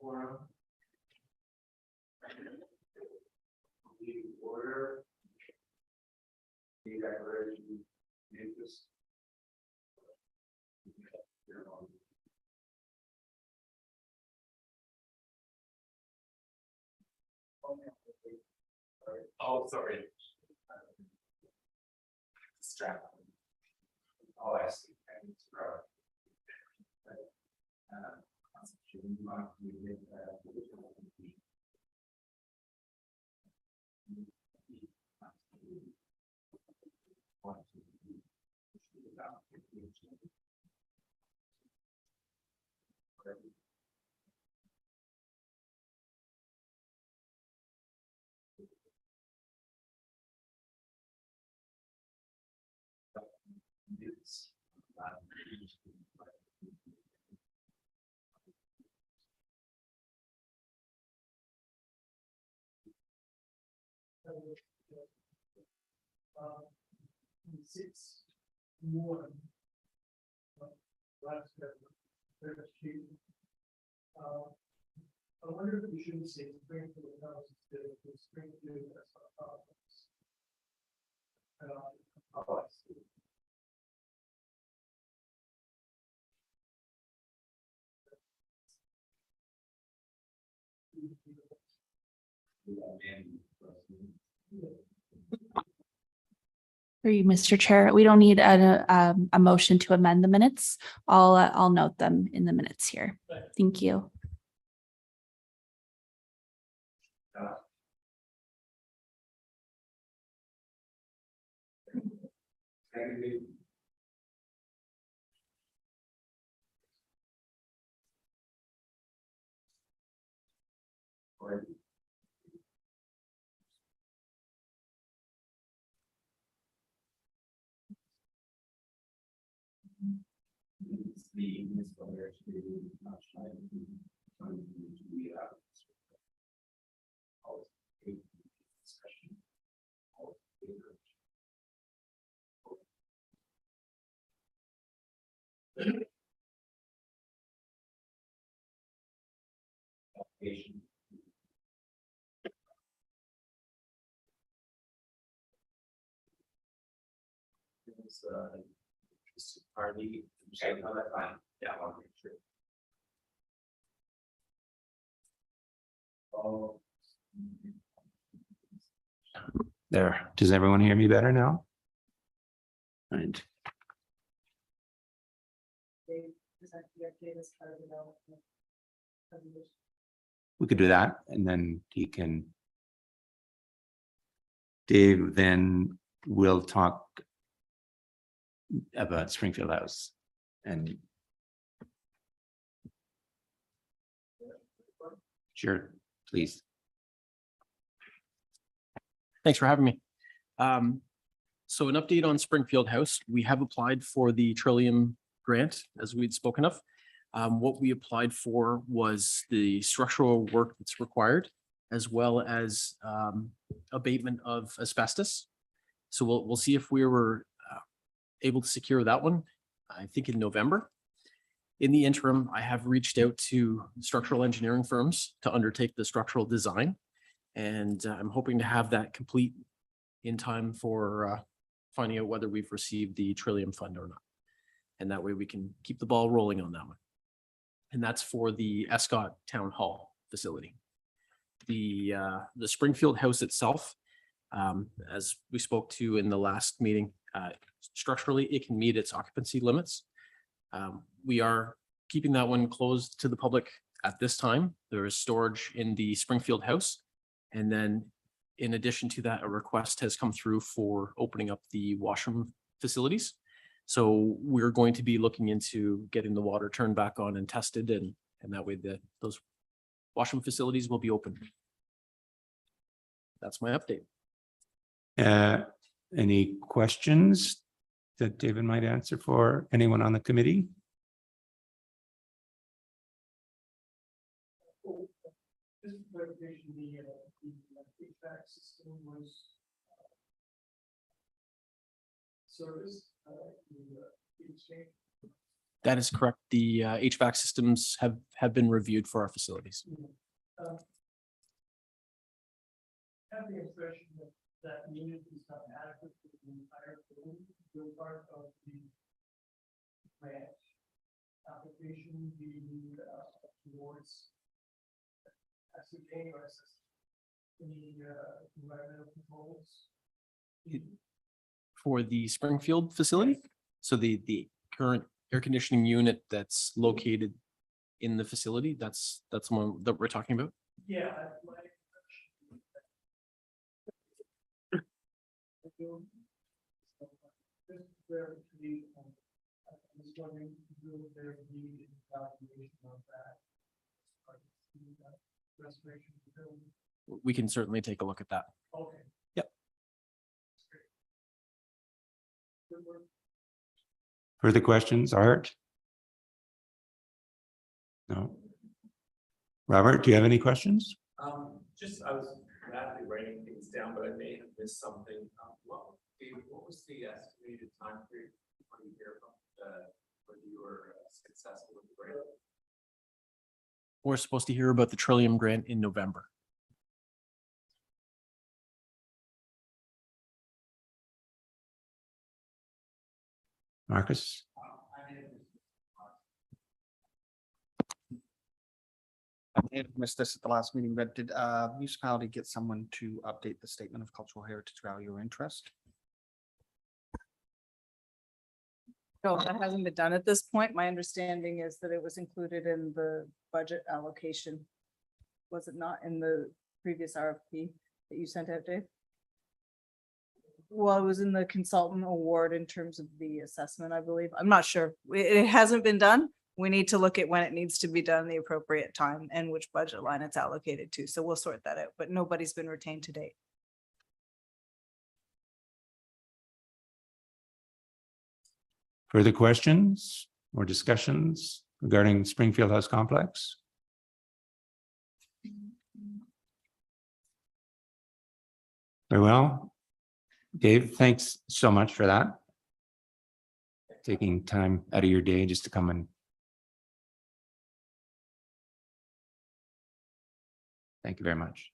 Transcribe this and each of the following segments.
Forum. Order. The declaration of interest. Oh, sorry. Strap. Oh, I see. Six more last I wonder if we shouldn't say Springfield House instead of Springfield as For you, Mr. Chair, we don't need a motion to amend the minutes. I'll note them in the minutes here. Thank you. Party. Okay, no, that's fine. Yeah, I want to make sure. Oh. There. Does everyone hear me better now? Right. We could do that, and then he can. Dave then will talk about Springfield House and. Sure, please. Thanks for having me. So an update on Springfield House. We have applied for the Trillium grant, as we'd spoken of. What we applied for was the structural work that's required, as well as abatement of asbestos. So we'll see if we were able to secure that one, I think in November. In the interim, I have reached out to structural engineering firms to undertake the structural design. And I'm hoping to have that complete in time for finding out whether we've received the Trillium fund or not. And that way we can keep the ball rolling on that one. And that's for the Escott Town Hall facility. The Springfield House itself, as we spoke to in the last meeting, structurally, it can meet its occupancy limits. We are keeping that one closed to the public at this time. There is storage in the Springfield House. And then in addition to that, a request has come through for opening up the washroom facilities. So we're going to be looking into getting the water turned back on and tested, and that way those washroom facilities will be open. That's my update. Any questions that David might answer for anyone on the committee? Just for clarification, the HVAC system was serviced in the exchange. That is correct. The HVAC systems have been reviewed for our facilities. I have the impression that that unit is not adequate for the entire building, you're part of the grant application being towards ascertain or assess any environmental controls. For the Springfield facility. So the current air conditioning unit that's located in the facility, that's one that we're talking about. Yeah. my impression is that- Just where the, I was wondering, will there be an evaluation of that? Restoration of the building? We can certainly take a look at that. Okay. Yep. Good work. Further questions, Art? No? Robert, do you have any questions? I was rapidly writing things down, but I may have missed something. David, what was the estimated time period when you hear about when you were successful with the grant? We're supposed to hear about the Trillium grant in November. Marcus? I may have missed this at the last meeting, but did municipality get someone to update the statement of cultural heritage value or interest? No, that hasn't been done at this point. My understanding is that it was included in the budget allocation. Was it not in the previous RFP that you sent out, Dave? Well, it was in the consultant award in terms of the assessment, I believe. I'm not sure. It hasn't been done. We need to look at when it needs to be done, the appropriate time and which budget line it's allocated to. So we'll sort that out, but nobody's been retained to date. Further questions or discussions regarding Springfield House Complex? Very well. Dave, thanks so much for that. Taking time out of your day just to come and thank you very much.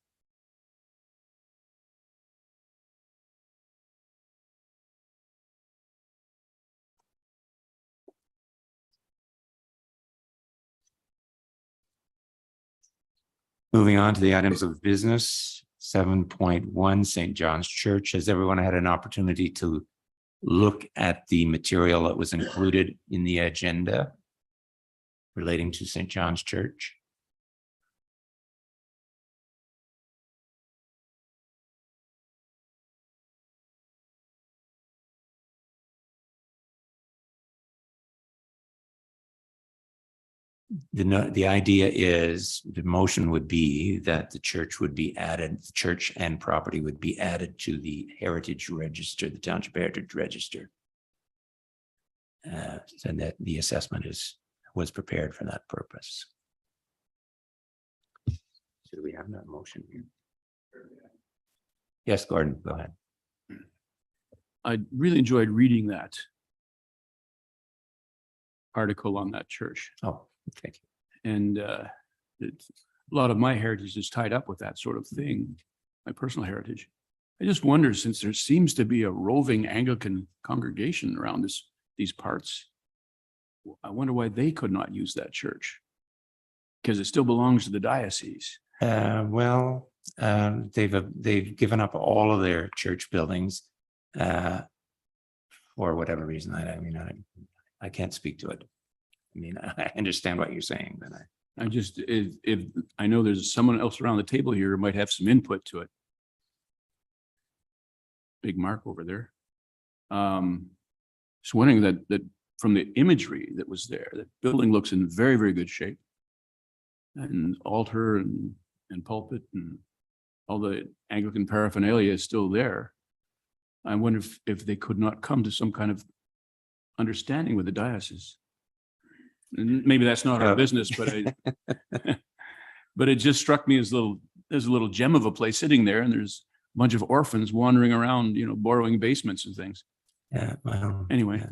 Moving on to the items of business, 7.1 St. John's Church. Has everyone had an opportunity to look at the material that was included in the agenda relating to St. John's Church? The idea is, the motion would be that the church would be added, the church and property would be added to the Heritage Register, the Township Heritage Register. And that the assessment was prepared for that purpose. So do we have that motion here? Yes, Gordon, go ahead. I really enjoyed reading that article on that church. Oh, thank you. And a lot of my heritage is tied up with that sort of thing, my personal heritage. I just wonder, since there seems to be a roving Anglican congregation around these parts, I wonder why they could not use that church. Because it still belongs to the diocese. They've given up all of their church buildings for whatever reason. I can't speak to it. I mean, I understand what you're saying, but I just, if I know there's someone else around the table here who might have some input to it. Big Mark over there. Just wondering that from the imagery that was there, that building looks in very, very good shape. And altar and pulpit and all the Anglican paraphernalia is still there. I wonder if they could not come to some kind of understanding with the diocese. And maybe that's not our business, but but it just struck me as there's a little gem of a place sitting there, and there's a bunch of orphans wandering around, borrowing basements and things. yeah. Well, Anyway.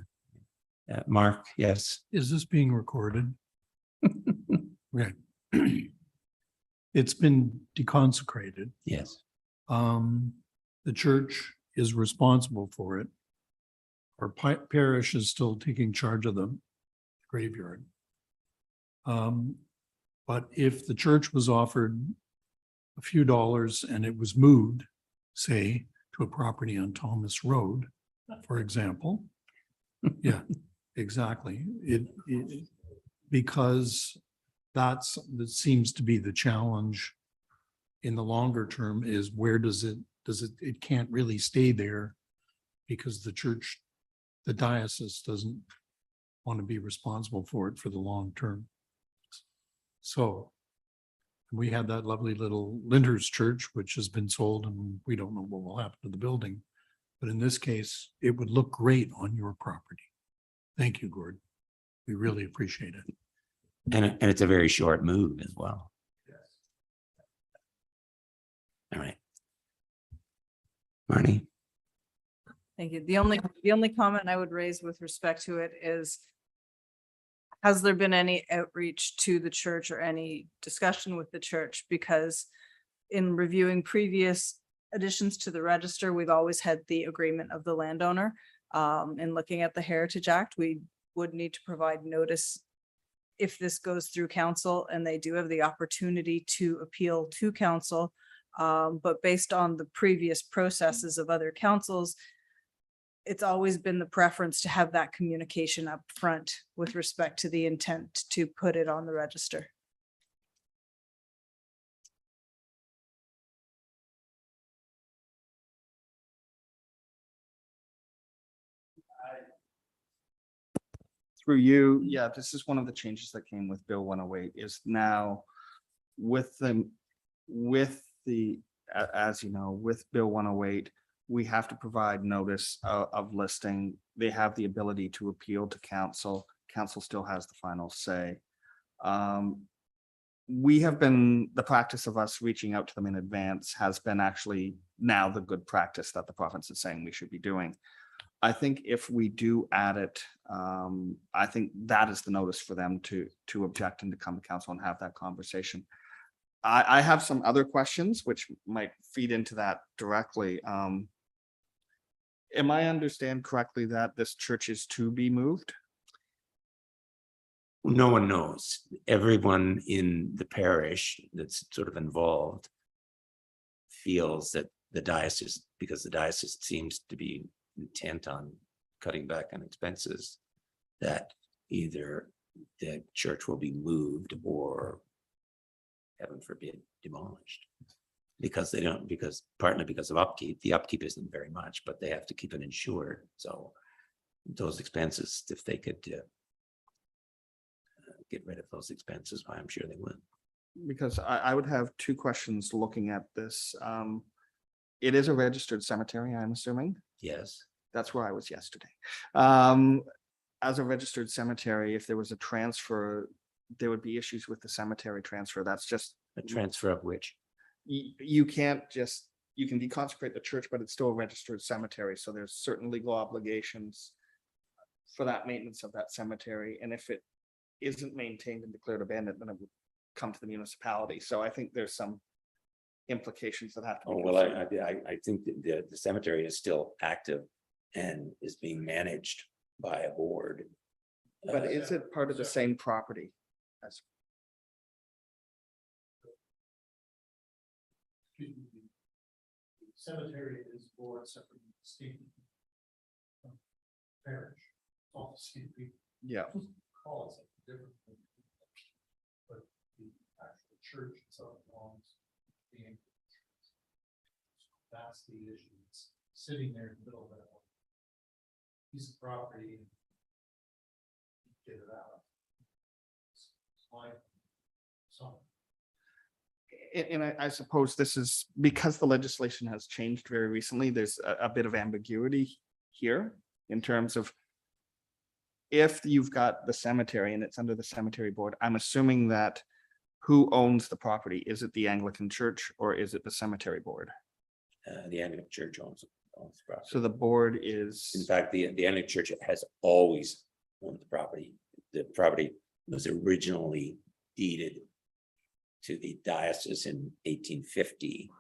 Mark, yes. Is this being recorded? Okay. It's been deconsecrated. Yes. The church is responsible for it. Our parish is still taking charge of the graveyard. But if the church was offered a few dollars and it was moved, say, to a property on Thomas Road, for example. Yeah, exactly. Because that seems to be the challenge in the longer term is where does it can't really stay there because the church, the diocese doesn't want to be responsible for it for the long term. So we had that lovely little Linders Church, which has been sold and we don't know what will happen to the building. But in this case, it would look great on your property. Thank you, Gord. We really appreciate it. And it's a very short move as well. All right. Marnie? Thank you. The only comment I would raise with respect to it is, has there been any outreach to the church or any discussion with the church? Because in reviewing previous additions to the register, we've always had the agreement of the landowner. In looking at the Heritage Act, we would need to provide notice if this goes through council, and they do have the opportunity to appeal to council. But based on the previous processes of other councils, it's always been the preference to have that communication up front with respect to the intent to put it on the register. Through you, yeah, this is one of the changes that came with Bill 108 is now with as you know, with Bill 108, we have to provide notice of listing. They have the ability to appeal to council. Council still has the final say. The practice of us reaching out to them in advance has been actually now the good practice that the province is saying we should be doing. I think if we do add it, I think that is the notice for them to object and to come to council and have that conversation. I have some other questions which might feed into that directly. Am I understand correctly that this church is to be moved? No one knows. Everyone in the parish that's sort of involved feels that the diocese, because the diocese seems to be intent on cutting back on expenses, that either the church will be moved or, heaven forbid, demolished. Because they don't, because partly because of upkeep. The upkeep isn't very much, but they have to keep it insured. So those expenses, if they could get rid of those expenses, I'm sure they would. Because I would have two questions looking at this. It is a registered cemetery, I'm assuming. Yes. That's where I was yesterday. As a registered cemetery, if there was a transfer, there would be issues with the cemetery transfer. That's just. A transfer of which? You can't just, you can deconsecrate the church, but it's still a registered cemetery. So there's certain legal obligations for that maintenance of that cemetery. And if it isn't maintained and declared abandoned, then it would come to the municipality. So I think there's some implications that have to be. Oh, well, I think that the cemetery is still active and is being managed by a board. But is it part of the same property? As The cemetery is board separate from the state. Parish, all the state people yeah, call it something different. But the actual church itself belongs to the Anglican Church. That's the issue. It's sitting there in the middle of that one piece of property. And get it out. It's my song. and I suppose this is because the legislation has changed very recently. There's a bit of ambiguity here in terms of if you've got the cemetery and it's under the cemetery board, I'm assuming that who owns the property? Is it the Anglican Church or is it the cemetery board? The Anglican Church owns the property. So the board is. In fact, the Anglican Church has always owned the property. The property was originally deeded to the diocese in 1850.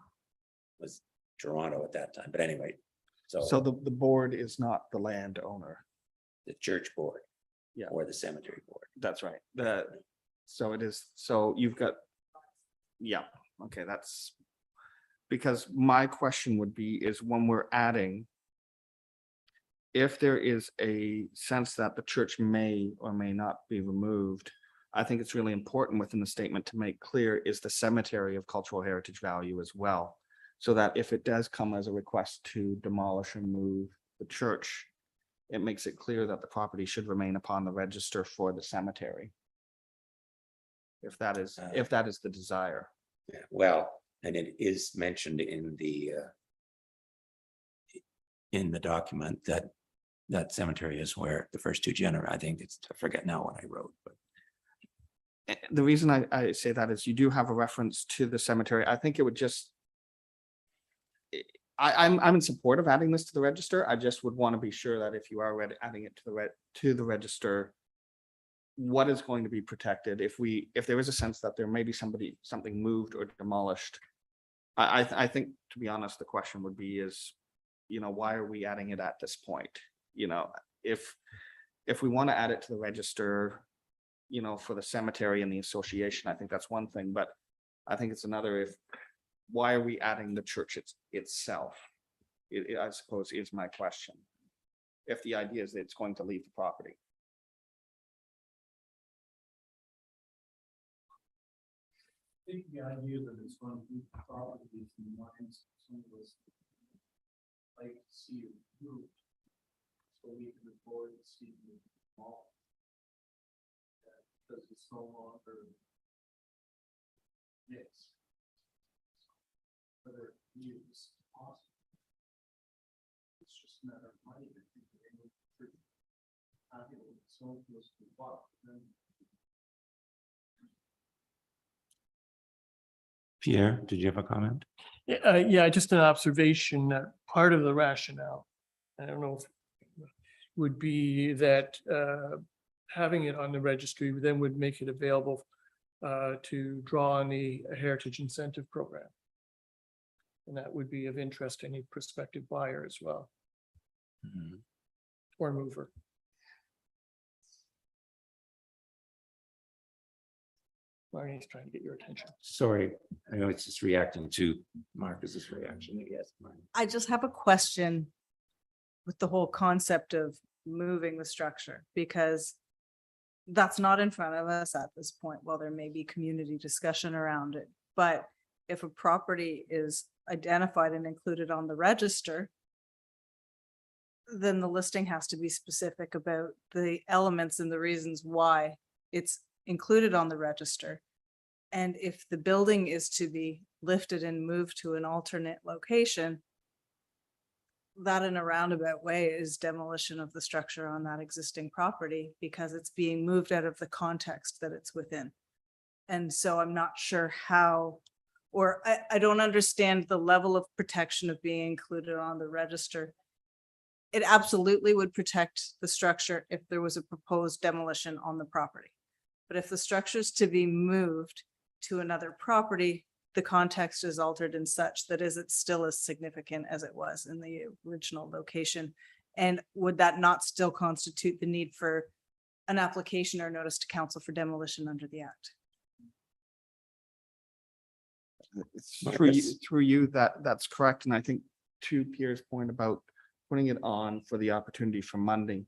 Was Toronto at that time, but anyway, So so the board is not the landowner. the church board. Yeah. Or the cemetery board. That's right. So it is, so you've got, yeah, okay, that's. Because my question would be is when we're adding. If there is a sense that the church may or may not be removed, I think it's really important within the statement to make clear is the cemetery of cultural heritage value as well. So that if it does come as a request to demolish and move the church, it makes it clear that the property should remain upon the register for the cemetery. If that is the desire. Yeah, well, and it is mentioned in the document that that cemetery is where the first two genera, I think it's, I forget now what I wrote, but. The reason I say that is you do have a reference to the cemetery. I think it would just. I'm in support of adding this to the register. I just would want to be sure that if you are adding it to the register. What is going to be protected if there is a sense that there may be something moved or demolished. I think, to be honest, the question would be is, why are we adding it at this point? If we want to add it to the register, for the cemetery and the association, I think that's one thing, but I think it's another why are we adding the church itself? I suppose is my question. If the idea is that it's going to leave the property. I think the idea that it's going to be property is in minds of some of us like to see it moved. So we can avoid seeing it all. Because it's no longer mixed. Whether it's possible. It's just a matter of money. I think they would have it so close to what then. Pierre, did you have a comment? Yeah, just an observation that part of the rationale, I don't know if would be that having it on the registry then would make it available to draw on the Heritage Incentive Program. And that would be of interest to any prospective buyer as well, Mhm. or mover. Marnie's trying to get your attention. Sorry, I know it's just reacting to Marcus's reaction, yes. Marnie. I just have a question with the whole concept of moving the structure, because that's not in front of us at this point. Well, there may be community discussion around it, but if a property is identified and included on the register, then the listing has to be specific about the elements and the reasons why it's included on the register. And if the building is to be lifted and moved to an alternate location, that in a roundabout way is demolition of the structure on that existing property because it's being moved out of the context that it's within. And so I'm not sure how, or I don't understand the level of protection of being included on the register. It absolutely would protect the structure if there was a proposed demolition on the property. But if the structure is to be moved to another property, the context is altered in such that is it still as significant as it was in the original location? And would that not still constitute the need for an application or notice to council for demolition under the act? Through you, that's correct. And I think to Pierre's point about putting it on for the opportunity for Monday,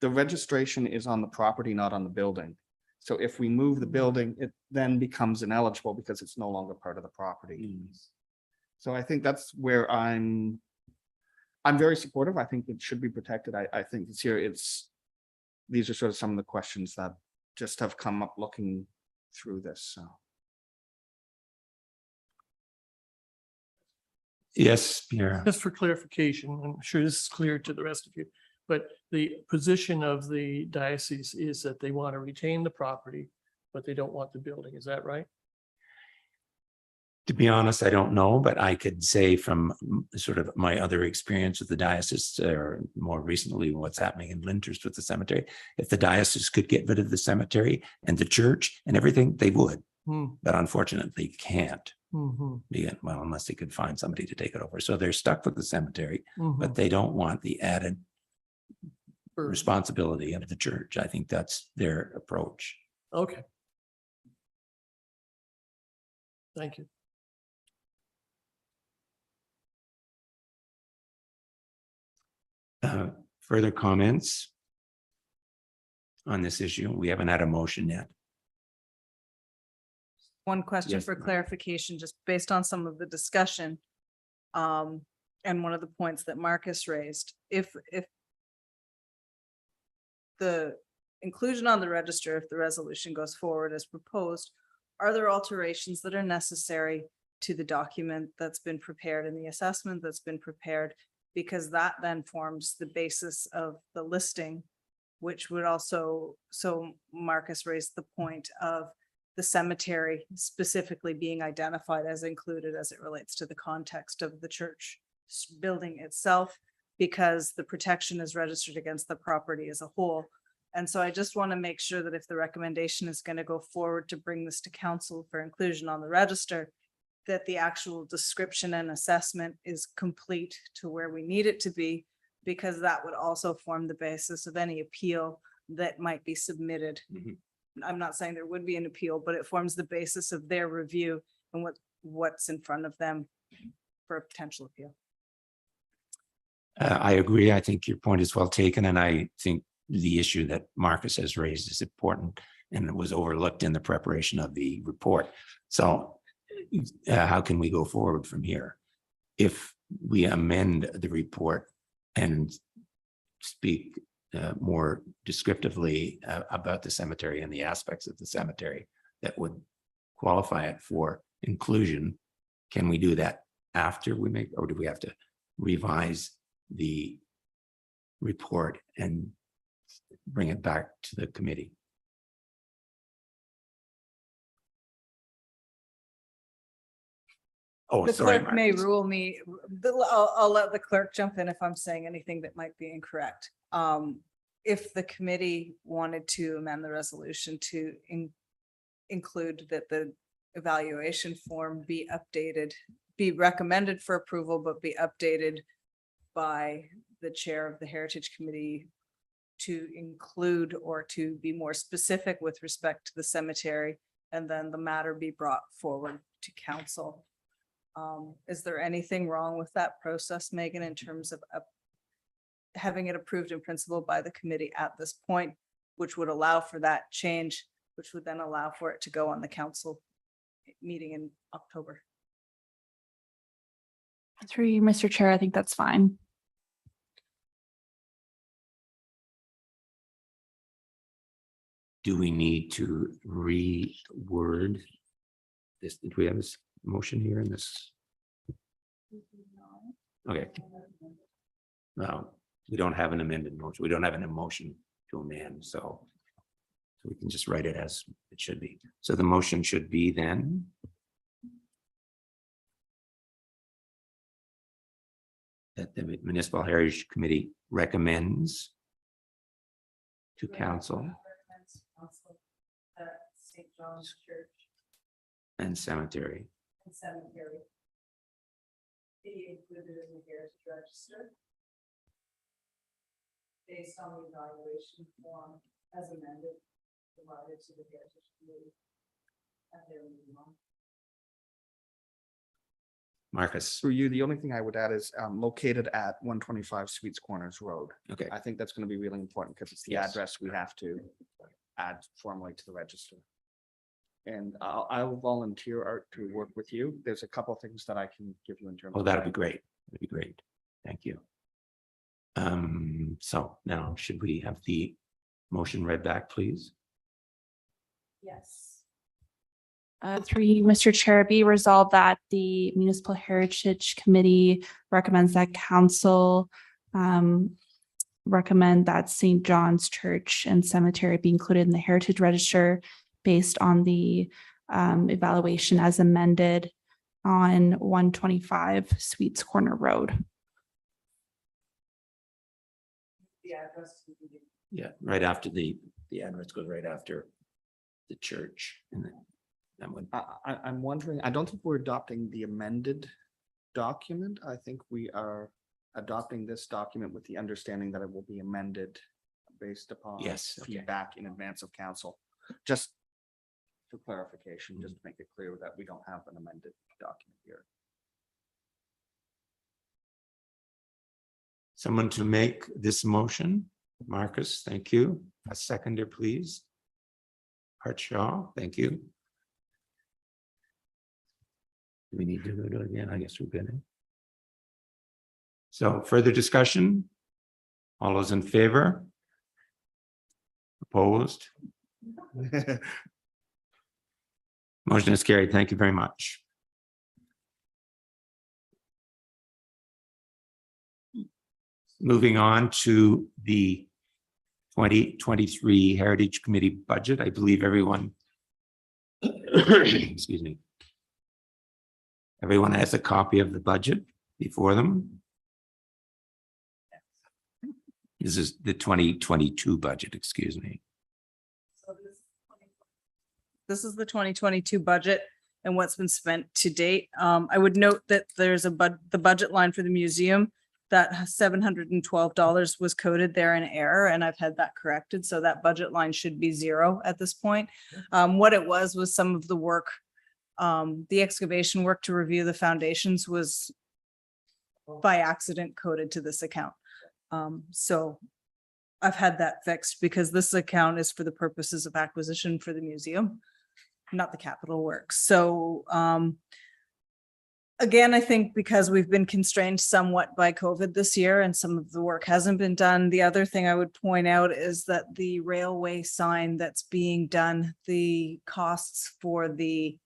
the registration is on the property, not on the building. So if we move the building, it then becomes ineligible because it's no longer part of the property. So I think that's where I'm very supportive. I think it should be protected. I think it's here. These are sort of some of the questions that just have come up looking through this. So. Yes, Pierre. Just for clarification, I'm sure this is clear to the rest of you, but the position of the diocese is that they want to retain the property, but they don't want the building. Is that right? To be honest, I don't know, but I could say from sort of my other experience with the diocese, or more recently, what's happening in Lyndhurst with the cemetery. If the diocese could get rid of the cemetery and the church and everything, they would. But unfortunately can't. Well, unless they could find somebody to take it over. So they're stuck with the cemetery, but they don't want the added responsibility of the church. I think that's their approach. Okay. Thank you. Further comments on this issue? We haven't had a motion yet. One question Yes, for ma'am. clarification, just based on some of the discussion. And one of the points that Marcus raised, if the inclusion on the register, if the resolution goes forward as proposed, are there alterations that are necessary to the document that's been prepared and the assessment that's been prepared? Because that then forms the basis of the listing, which would also, so Marcus raised the point of the cemetery specifically being identified as included as it relates to the context of the church building itself, because the protection is registered against the property as a whole. And so I just want to make sure that if the recommendation is going to go forward to bring this to council for inclusion on the register, that the actual description and assessment is complete to where we need it to be, because that would also form the basis of any appeal that might be submitted. I'm not saying there would be an appeal, but it forms the basis of their review and what's in front of them for a potential appeal. I agree. I think your point is well taken, and I think the issue that Marcus has raised is important, and it was overlooked in the preparation of the report. So how can we go forward from here? If we amend the report and speak more descriptively about the cemetery and the aspects of the cemetery that would qualify it for inclusion, can we do that after we make, or do we have to revise the report and bring it back to the committee? Oh, The sorry. clerk may Marcus. rule me, I'll let the clerk jump in if I'm saying anything that might be incorrect. If the committee wanted to amend the resolution to include that the evaluation form be updated, be recommended for approval, but be updated by the chair of the Heritage Committee to include or to be more specific with respect to the cemetery, and then the matter be brought forward to council. Is there anything wrong with that process, Megan, in terms of having it approved in principle by the committee at this point, which would allow for that change, which would then allow for it to go on the council meeting in October? Through you, Mr. Chair, I think that's fine. Do we need to reword this? Do we have this motion here in this? Okay. No, we don't have an amended motion. We don't have an emotion to amend, so we can just write it as it should be. So the motion should be then that the Municipal Heritage Committee recommends to council St. John's Church and cemetery and cemetery be included in the Heritage Register based on the evaluation form as amended provided to the Heritage Committee at their meeting on. Marcus. Through you, the only thing I would add is located at 125 Sweets Corners Road. Okay, I think that's going to be really important because it's the Yes. address we have to add formally to the register. And I'll volunteer, Art, to work with you. There's a couple of things that I can give you in terms oh, of. that'd be great. That'd be great. Thank you. So now should we have the motion read back, please? Yes. Through you, Mr. Chair, be resolved that the Municipal Heritage Committee recommends that council recommend that St. John's Church and Cemetery be included in the Heritage Register based on the evaluation as amended on 125 Sweets Corner Road. The address. Yeah, right after the address goes right after the church and then that would. I'm wondering, I don't think we're adopting the amended document. I think we are adopting this document with the understanding that it will be amended based upon Yes, okay. feedback in advance of council. Just for clarification, just to make it clear that we don't have an amended document here. Someone to make this motion? Marcus, thank you. A seconder, please. Art Shaw, thank you. Do we need to do it again? I guess we're good. So further discussion? All those in favor? Opposed? Motion is carried. Thank you very much. Moving on to the 2023 Heritage Committee budget. I believe everyone, excuse me. Everyone has a copy of the budget before them. This is the 2022 budget, excuse me. This is the 2022 budget and what's been spent to date. I would note that there's the budget line for the museum that $712 was coded there in error, and I've had that corrected. So that budget line should be zero at this point. What it was some of the work, the excavation work to review the foundations was by accident coded to this account. So I've had that fixed because this account is for the purposes of acquisition for the museum, not the capital works. So again, I think because we've been constrained somewhat by COVID this year and some of the work hasn't been done. The other thing I would point out is that the railway sign that's being done, the costs for the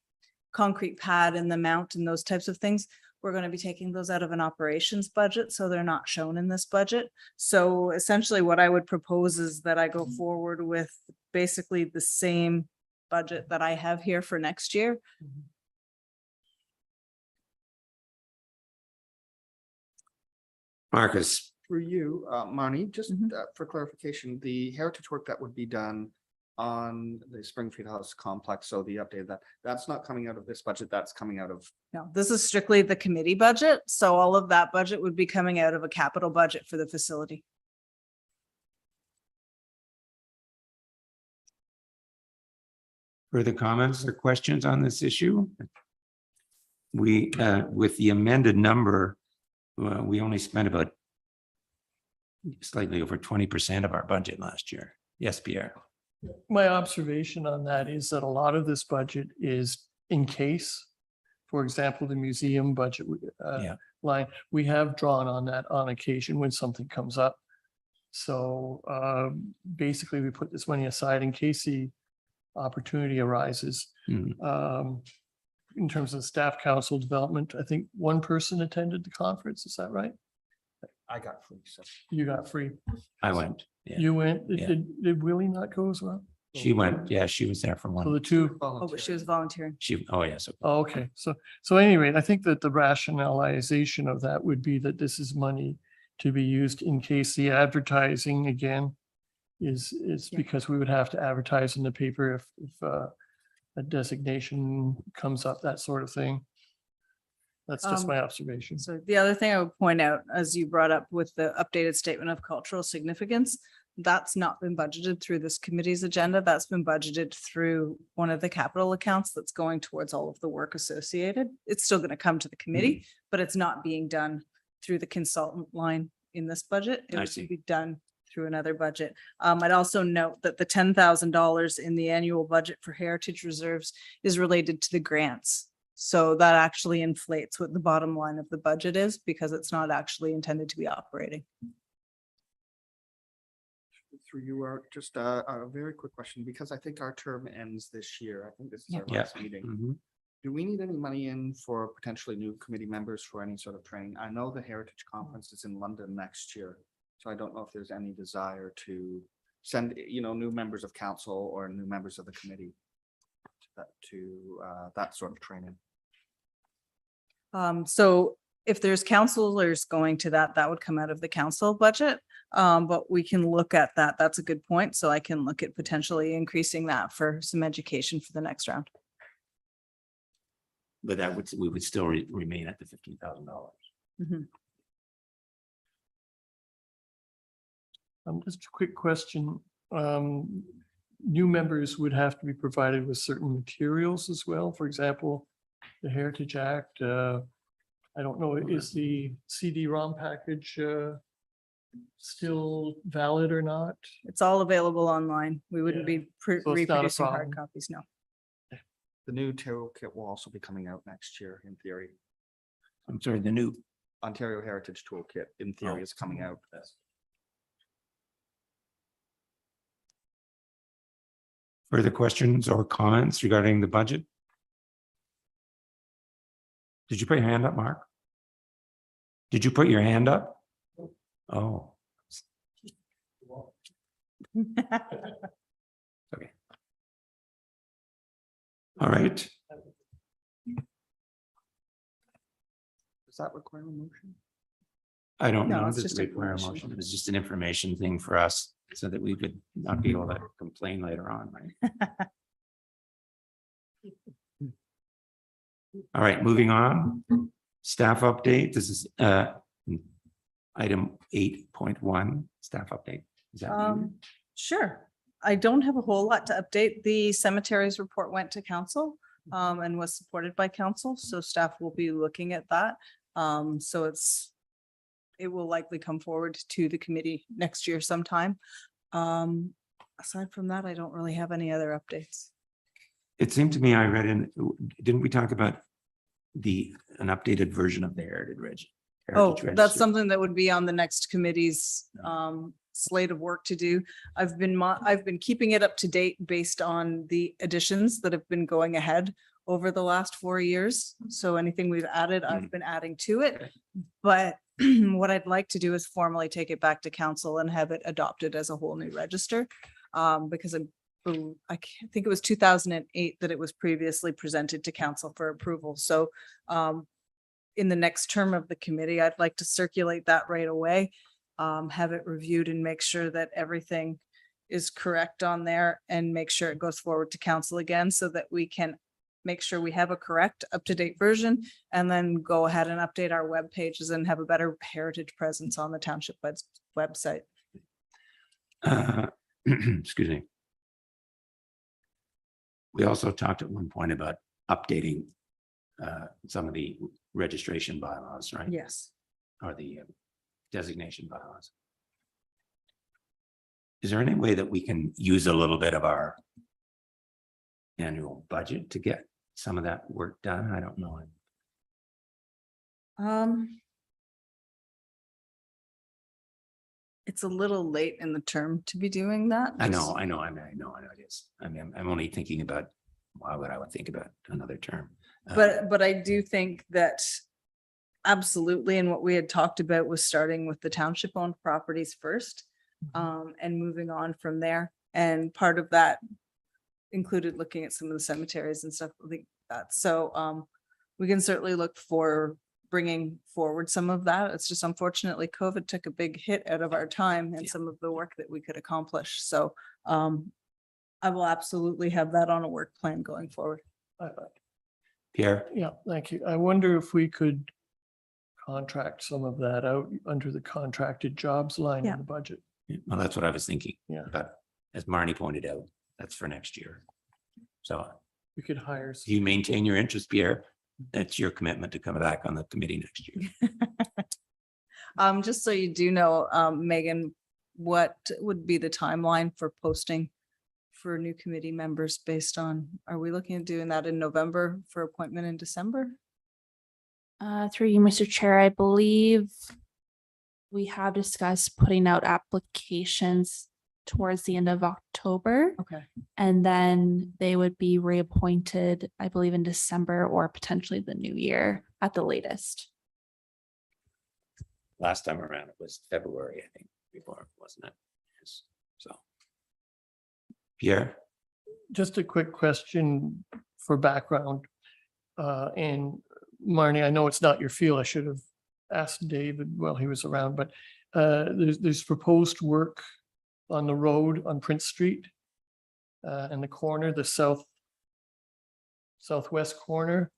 concrete pad and the mount and those types of things, we're going to be taking those out of an operations budget, so they're not shown in this budget. So essentially what I would propose is that I go forward with basically the same budget that I have here for next year. Marcus, For you, Marnie, just Mhm. for clarification, the heritage work that would be done on the Springfield House complex, so the update that's not coming out of this budget, that's coming out of, No, this is strictly the committee budget. So all of that budget would be coming out of a capital budget for the facility. further comments or questions on this issue? We, with the amended number, we only spent about slightly over 20% of our budget last year. Yes, Pierre. My observation on that is that a lot of this budget is in case, for example, the museum budget Yeah. line, we have drawn on that on occasion when something comes up. So basically, we put this money aside in case the opportunity arises. Mhm. In terms of staff council development, I think one person attended the conference. Is that right? I got free, so. You got free. I went. Yeah, You went. Yeah. Did Willie not go as well? she went. Yeah, she was there for So one. the two. Oh, but she was volunteering. She, oh, yes. Oh, okay, so anyway, I think that the rationalization of that would be that this is money to be used in case the advertising again is Yeah. because we would have to advertise in the paper if a designation comes up, that sort of thing. That's just my observation. So the other thing I would point out, as you brought up with the updated statement of cultural significance, that's not been budgeted through this committee's agenda. That's been budgeted through one of the capital accounts that's going towards all of the work associated. It's still going to come to the committee, but it's not being done through the consultant line in this budget. It I would see. be done through another budget. I'd also note that the $10,000 in the annual budget for heritage reserves is related to the grants. So that actually inflates what the bottom line of the budget is because it's not actually intended to be operating. Through you, Art, just a very quick question, because I think our term ends this year. I think this is our Yeah. last meeting. Mhm. Do we need any money in for potentially new committee members for any sort of training? I know the Heritage Conference is in London next year, so I don't know if there's any desire to send, new members of council or new members of the committee to that sort of training. So if there's counselors going to that, that would come out of the council budget. But we can look at that. That's a good point. So I can look at potentially increasing that for some education for the next round. But that would, we would still remain at the $15,000. Mhm. Just a quick question. New members would have to be provided with certain materials as well. For example, the Heritage Act, I don't know, is the CD-ROM package still valid or not? It's all available online. We wouldn't Yeah. be So it's not a reproducing hard problem. copies, no. The new tarot kit will also be coming out next year in theory. I'm sorry, the new, Ontario Heritage Toolkit in theory is coming out. further questions or comments regarding the budget? Did you put your hand up, Mark? Did you put your hand up? Oh. Okay. All right. Does that require a motion? I don't No, know. it's Does just it require a information. motion? It was just an information thing for us so that we could not be able to complain later on, right? All right, moving on. Staff update. This is item 8.1, staff update. Is that you? Sure. I don't have a whole lot to update. The cemeteries report went to council and was supported by council, so staff will be looking at that. So it will likely come forward to the committee next year sometime. Aside from that, I don't really have any other updates. It seemed to me I read in, didn't we talk about an updated version of the Heritage Register? Oh, that's something that would be on the next committee's slate of work to do. I've been keeping it up to date based on the additions that have been going ahead over the last 4 years. So anything we've added, I've been adding to it. But what I'd like to do is formally take it back to council and have it adopted as a whole new register. Because I think it was 2008 that it was previously presented to council for approval. So in the next term of the committee, I'd like to circulate that right away. Have it reviewed and make sure that everything is correct on there and make sure it goes forward to council again so that we can make sure we have a correct up-to-date version and then go ahead and update our web pages and have a better heritage presence on the township website. Excuse me. We also talked at one point about updating some of the registration bylaws, right? Yes. Or the designation bylaws. Is there any way that we can use a little bit of our annual budget to get some of that work done? I don't know. It's a little late in the term to be doing that. I know it is. I mean, I'm only thinking about why would I would think about another term. But I do think that absolutely, and what we had talked about was starting with the township owned properties first. And moving on from there. And part of that included looking at some of the cemeteries and stuff like that. So we can certainly look for bringing forward some of that. It's just unfortunately COVID took a big hit out of our time and some of the work that we could accomplish. So I will absolutely have that on a work plan going forward. Pierre, Yeah, thank you. I wonder if we could contract some of that out under the contracted jobs line Yeah. in the budget. well, that's what I was thinking. Yeah. But as Marnie pointed out, that's for next year. So We could hire. if you maintain your interest, Pierre, that's your commitment to come back on the committee next year. Just so you do know, Megan, what would be the timeline for posting for new committee members based on, are we looking at doing that in November for appointment in December? Through you, Mr. Chair, I believe we have discussed putting out applications towards the end of October, Okay. and then they would be reappointed, I believe, in December or potentially the new year at the latest. Last time around, it was February, I think, before, wasn't it? Yes. So. Pierre, Just a quick question for background. And Marnie, I know it's not your field. I should have asked David while he was around, but there's proposed work on the road on Prince Street. In the corner, the southwest corner.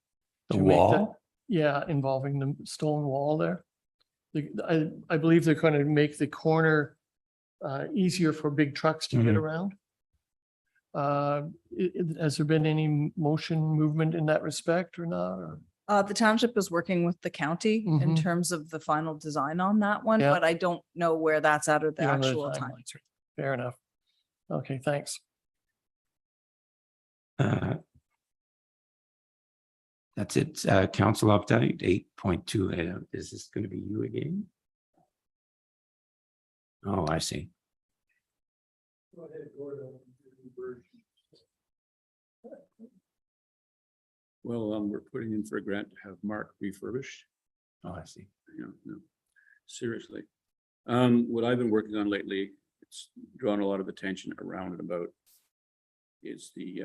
The to make wall? Yeah, involving the stone wall there. I believe they're going to make the corner easier for big trucks to get Mhm. around. Has there been any motion movement in that respect or not? Or? The township is working with the county in Mhm. terms of the final design on that one, Yeah. but I don't know where that's at or the You don't know actual time. timelines. Fair enough. Okay, thanks. That's it. Council update 8.2. Is this going to be you again? Oh, I see. Go ahead, Gordon. Well, we're putting in for a grant to have Mark refurbished. Oh, I see. No, seriously. What I've been working on lately, it's drawn a lot of attention around and about, is the,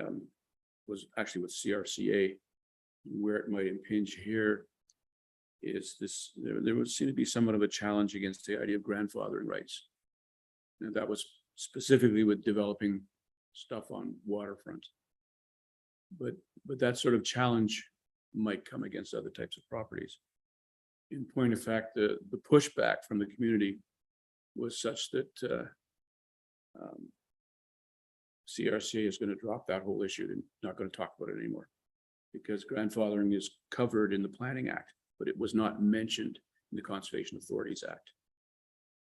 was actually with CRCA. Where it might impinge here is this, there would seem to be somewhat of a challenge against the idea of grandfathering rights. And that was specifically with developing stuff on waterfront. But that sort of challenge might come against other types of properties. In point of fact, the pushback from the community was such that CRCA is going to drop that whole issue and not going to talk about it anymore. Because grandfathering is covered in the Planning Act, but it was not mentioned in the Conservation Authorities Act.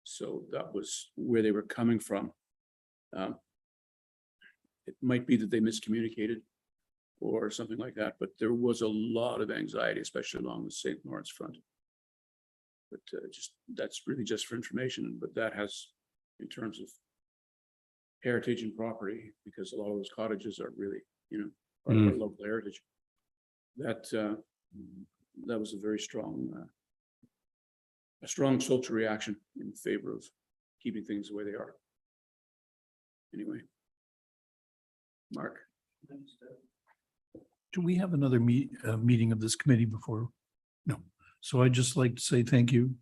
So that was where they were coming from. It might be that they miscommunicated or something like that, but there was a lot of anxiety, especially along the St. Lawrence front. But that's really just for information, but that has, in terms of heritage and property, because a lot of those cottages are really, part of our local heritage. That was a very strong social reaction in favor of keeping things the way they are. Anyway, Mark. Do we have another meeting of this committee before? No. So I'd just like to say thank you.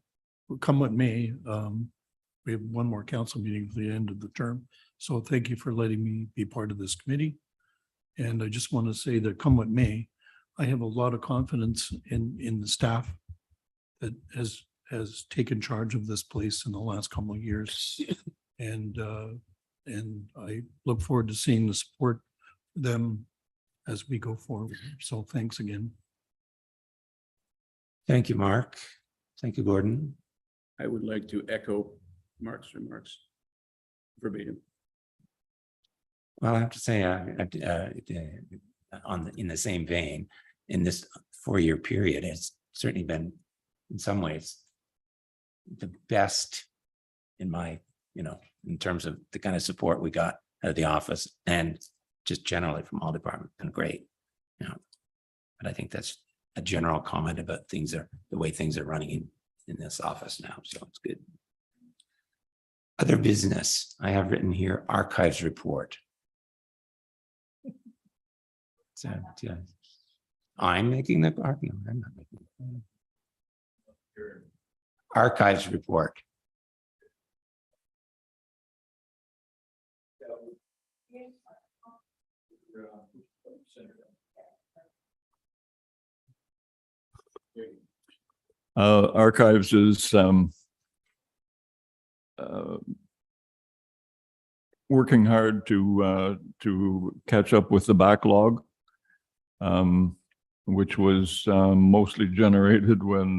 Come what may, we have one more council meeting for the end of the term. So thank you for letting me be part of this committee. And I just want to say that come what may, I have a lot of confidence in the staff that has taken charge of this place in the last couple of years. And I look forward to seeing the support for them as we go forward. So thanks again. Thank you, Mark. Thank you, Gordon. I would like to echo Mark's remarks verbatim. Well, I have to say, in the same vein, in this 4-year period, it's certainly been, in some ways, the best in my, in terms of the kind of support we got out of the office and just generally from all departments. Been great. But I think that's a general comment about the way things are running in this office now. So it's good. Other business, I have written here, archives report. So, yeah. I'm making the no, I'm not making it. Archives report. Archives is working hard to catch up with the backlog, which was mostly generated when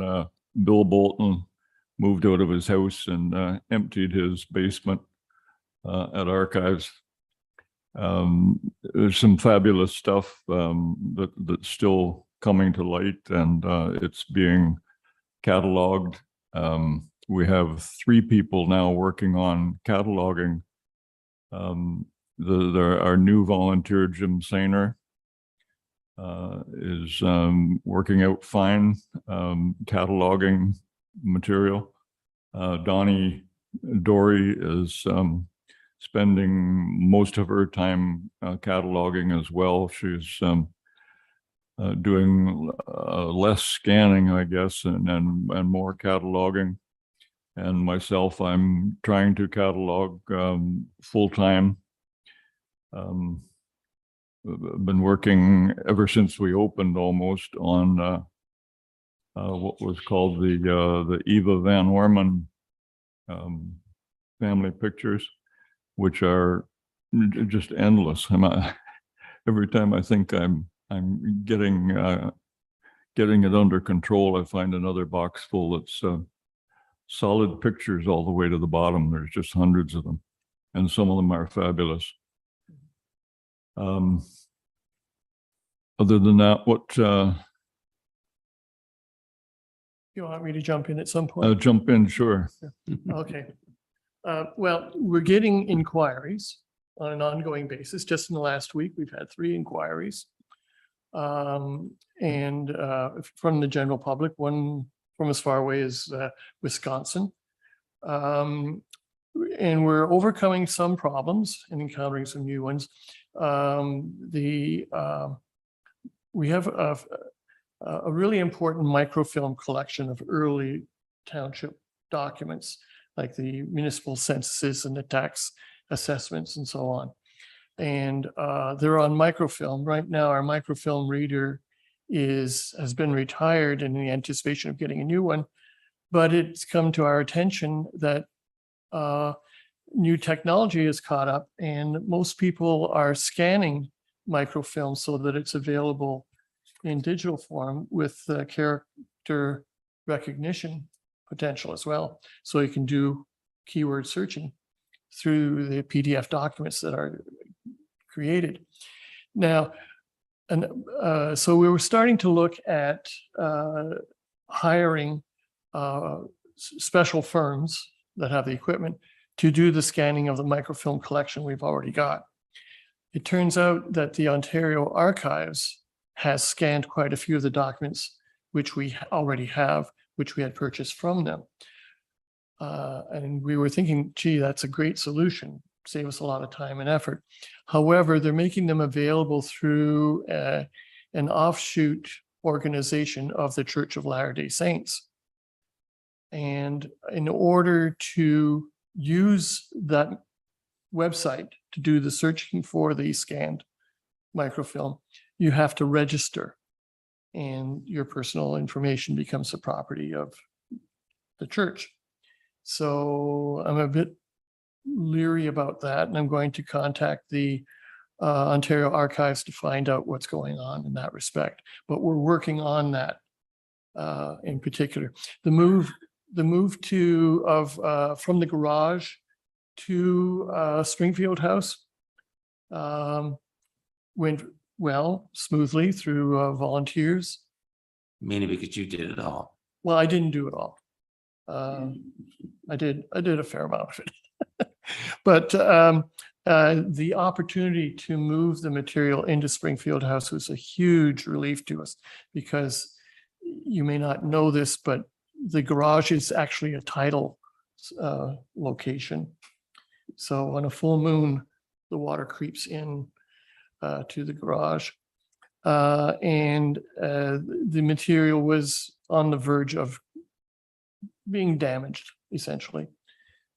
Bill Bolton moved out of his house and emptied his basement at Archives. There's some fabulous stuff that's still coming to light, and it's being cataloged. We have 3 people now working on cataloging. Our new volunteer, Jim Sainer, is working out fine, cataloging material. Donnie Dory is spending most of her time cataloging as well. She's doing less scanning, I guess, and more cataloging. And myself, I'm trying to catalog full-time. I've been working ever since we opened almost on what was called the Eva Van Orman family pictures, which are just endless. Every time I think I'm getting it under control, I find another box full that's solid pictures all the way to the bottom. There's just hundreds of them, and some of them are fabulous. Other than that, what You want me to jump in at some point? jump in, sure. Okay. Well, we're getting inquiries on an ongoing basis. Just in the last week, we've had 3 inquiries. And from the general public, one from as far away as Wisconsin. And we're overcoming some problems and encountering some new ones. We have a really important microfilm collection of early township documents, like the municipal censuses and the tax assessments and so on. And they're on microfilm. Right now, our microfilm reader has been retired in the anticipation of getting a new one. But it's come to our attention that new technology is caught up, and most people are scanning microfilm so that it's available in digital form with character recognition potential as well. So you can do keyword searching through the PDF documents that are created. Now, so we were starting to look at hiring special firms that have the equipment to do the scanning of the microfilm collection we've already got. It turns out that the Ontario Archives has scanned quite a few of the documents which we already have, which we had purchased from them. And we were thinking, gee, that's a great solution, save us a lot of time and effort. However, they're making them available through an offshoot organization of the Church of Latter-day Saints. And in order to use that website to do the searching for the scanned microfilm, you have to register, and your personal information becomes the property of the church. So I'm a bit leery about that, and I'm going to contact the Ontario Archives to find out what's going on in that respect. But we're working on that in particular. The move from the garage to Springfield House went well, smoothly through volunteers. Mainly because you did it all. Well, I didn't do it all. I did a fair amount of it. But the opportunity to move the material into Springfield House was a huge relief to us, because you may not know this, but the garage is actually a tidal location. So on a full moon, the water creeps in to the garage. And the material was on the verge of being damaged, essentially.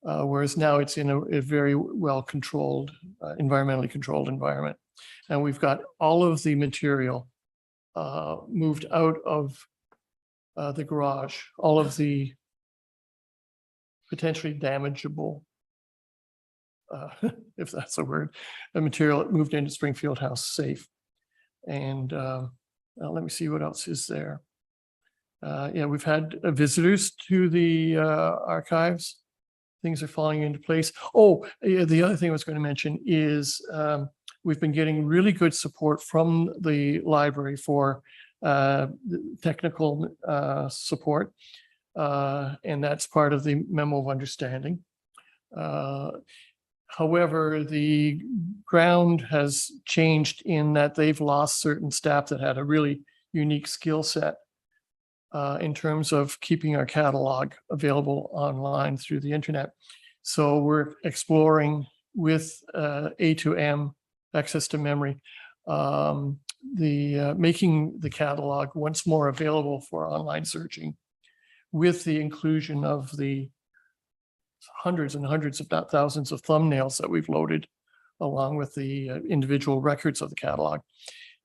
Whereas now it's in a very well-controlled, environmentally controlled environment. And we've got all of the material moved out of the garage, all of the potentially damageable, if that's a word, the material moved into Springfield House safe. And let me see what else is there. Yeah, we've had visitors to the archives. Things are falling into place. Oh, yeah, the other thing I was going to mention is we've been getting really good support from the library for technical support. And that's part of the memo of understanding. However, the ground has changed in that they've lost certain staff that had a really unique skill set in terms of keeping our catalog available online through the internet. So we're exploring with A2M, access to memory, making the catalog once more available for online searching with the inclusion of the hundreds and hundreds, if not thousands of thumbnails that we've loaded along with the individual records of the catalog.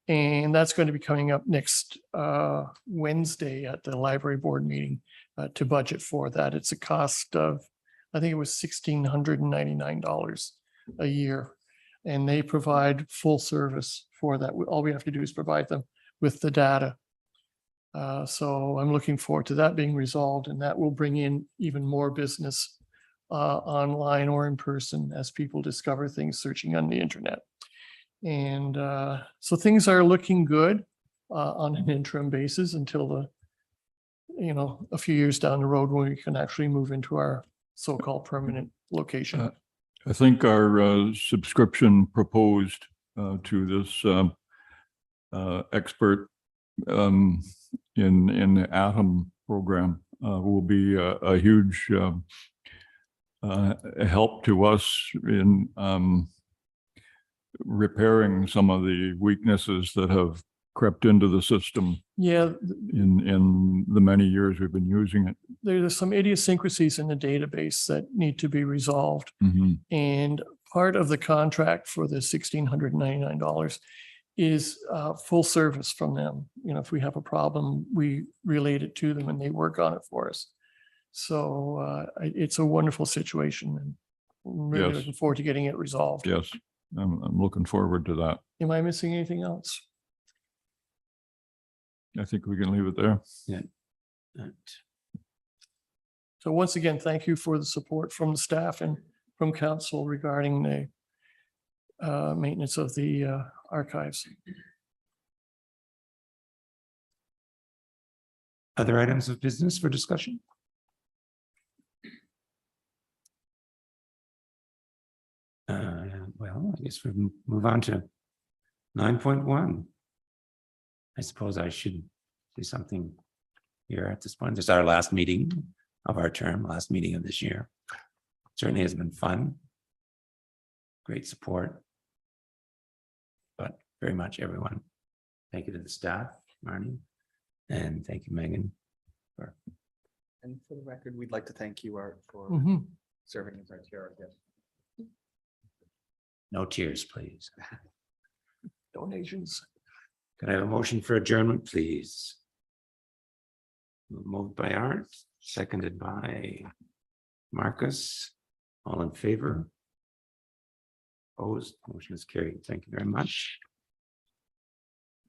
And that's going to be coming up next Wednesday at the library board meeting to budget for that. It's a cost of, I think it was $1,699 a year. And they provide full service for that. All we have to do is provide them with the data. So I'm looking forward to that being resolved, and that will bring in even more business online or in person as people discover things searching on the internet. And so things are looking good on an interim basis until a few years down the road when we can actually move into our so-called permanent location. I think our subscription proposed to this expert in the Atom program will be a huge help to us in repairing some of the weaknesses that have crept into the system Yeah, in the many years we've been using it. there's some idiosyncrasies in the database that need to be resolved. Mhm. And part of the contract for the $1,699 is full service from them. If we have a problem, we relate it to them and they work on it for us. So it's a wonderful situation, and I'm really Yes. looking forward to getting it resolved. Yes, I'm looking forward to that. Am I missing anything else? I think we can leave it there. So once again, thank you for the support from the staff and from council regarding the maintenance of the archives. Other items of business for discussion? Well, I guess we move on to 9.1. I suppose I should do something here at this point. This is our last meeting of our term, last meeting of this year. Certainly has been fun. Great support. But very much everyone. Thank you to the staff, Marnie, and thank you, Megan. And for the record, we'd like to thank you, Art, for Mhm. serving as our chair, I guess. No tears, please. Donations. Can I have a motion for adjournment, please? Moved by Art, seconded by Marcus. All in favor? Opposed, motion is carried. Thank you very much.